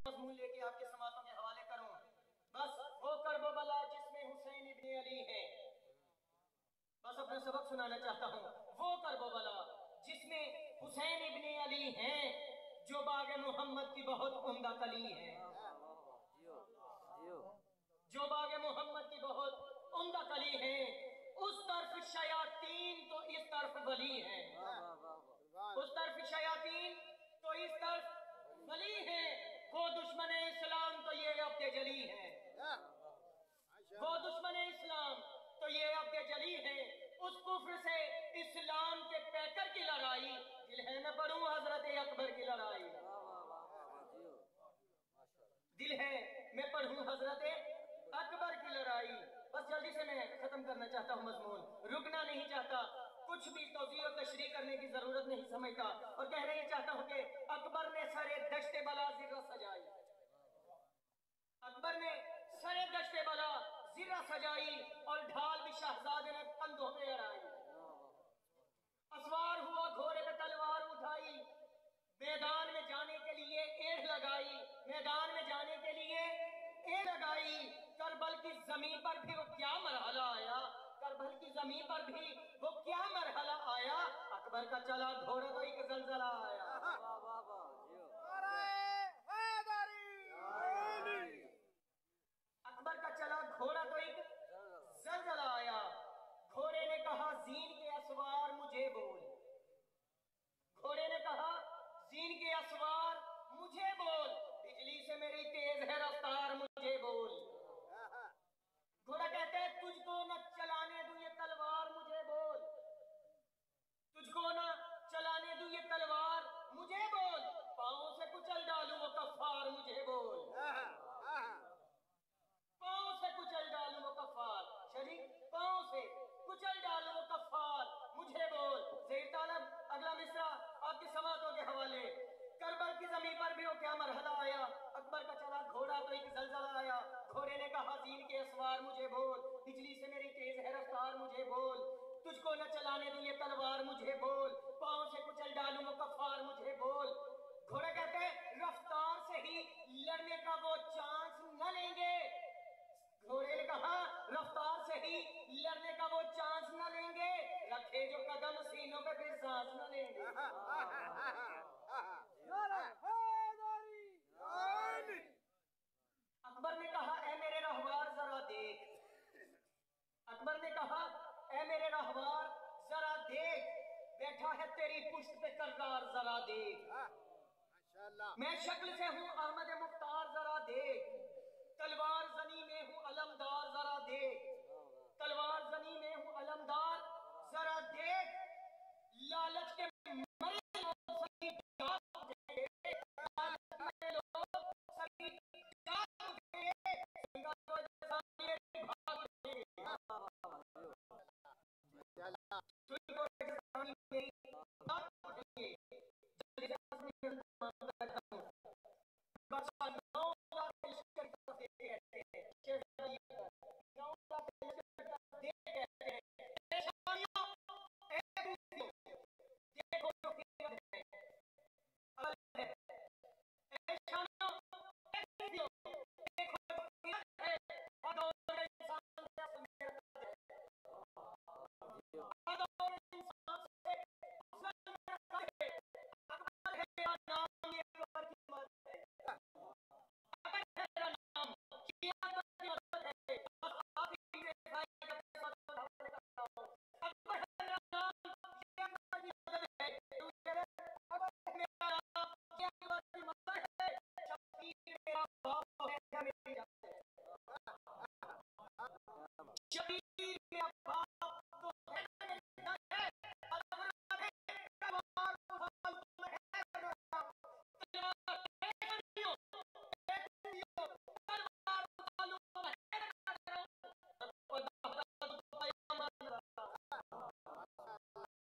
मजमून लेके आपके समातों के हवाले करूं। बस वो करबला जिसमें हुसैन इब्ने अली है, बस अपना सबक सुनाना चाहता हूँ। वो करबला जिसमें हुसैन इब्ने अली हैं, जो बाग मोहम्मद की बहुत उम्दा कली है, जो बाग मोहम्मद की बहुत उम्दा कली है। उस तरफ शयातीन तो इस तरफ वली है, उस तरफ शयातीन तो इस तरफ वली है। वो दुश्मन इस्लाम तो ये अब्दे जली है, वो दुश्मन इस्लाम तो ये अब्दे जली है। उस कुफ्र से इस्लाम के पैकर की लड़ाई, दिल है मैं पढ़ूं हजरत अकबर की लड़ाई, दिल है मैं पढ़ूं हजरत अकबर की लड़ाई। बस जल्दी से मैं खत्म करना चाहता हूँ मजमून, रुकना नहीं चाहता, कुछ भी तौज़ीह और तशरीह करने की जरूरत नहीं समझता। और कहना ये चाहता हूँ कि अकबर ने सरे दश्ते बला ज़िर्रा सजाई, अकबर ने सरे दश्ते बला ज़िर्रा सजाई, और ढाल भी शहजादे ने कंधों पे अड़ाई। असवार हुआ घोड़े पे तलवार उठाई, मैदान में जाने के लिए एड़ लगाई, मैदान में जाने के लिए एड़ लगाई। करबल की जमीन पर भी वो क्या मरहला आया, करबल की जमीन पर भी वो क्या मरहला आया। अकबर का चला घोड़ा तो एक जलजला आया, अकबर का चला घोड़ा तो एक जलजला आया। घोड़े ने कहा जीन के असवार मुझे बोल, घोड़े ने कहा जीन के असवार मुझे बोल, बिजली से मेरी तेज है रफ्तार मुझे बोल। घोड़ा कहते है तुझको न चलाने दूं ये तलवार मुझे बोल, तुझको न चलाने दूं ये तलवार मुझे बोल, पांव से कुचल डालूं वो कफ्फार मुझे बोल, पांव से कुचल डालूं वो कफ्फार, शरीफ पांव से कुचल डालूं वो कफ्फार मुझे बोल। ज़ेर तालब अगला मिसरा आपकी समातों के हवाले। करबल की जमीन पर भी वो क्या मरहला आया, अकबर का चला घोड़ा तो एक जलजला आया। घोड़े ने कहा जीन के असवार मुझे बोल, बिजली से मेरी तेज है रफ्तार मुझे बोल, तुझको न चलाने दूं ये तलवार मुझे बोल, पांव से कुचल डालूं वो कफ्फार मुझे बोल। घोड़े कहते हैं रफ्तार से ही लड़ने का वो चांस न लेंगे, घोड़े ने कहा रफ्तार से ही लड़ने का वो चांस न लेंगे, रखे जो कदम सीनों पे फिर सांस न लेंगे। अकबर ने कहा ऐ मेरे रहवार जरा देख, अकबर ने कहा ऐ मेरे रहवार जरा देख, बैठा है तेरी पुश्त पे करदार जरा देख, मैं शक्ल से हूँ अहमद मुख्तार जरा देख, तलवार जनी में हूँ अलमदार जरा देख, तलवार जनी में हूँ अलमदार जरा देख। लालच के मरे लोग सभी जाग उठे, लालच के लोग सभी जाग उठे, सिंगा तो जसानी भाग उठे, तुझको जसानी मेरी भाग उठे।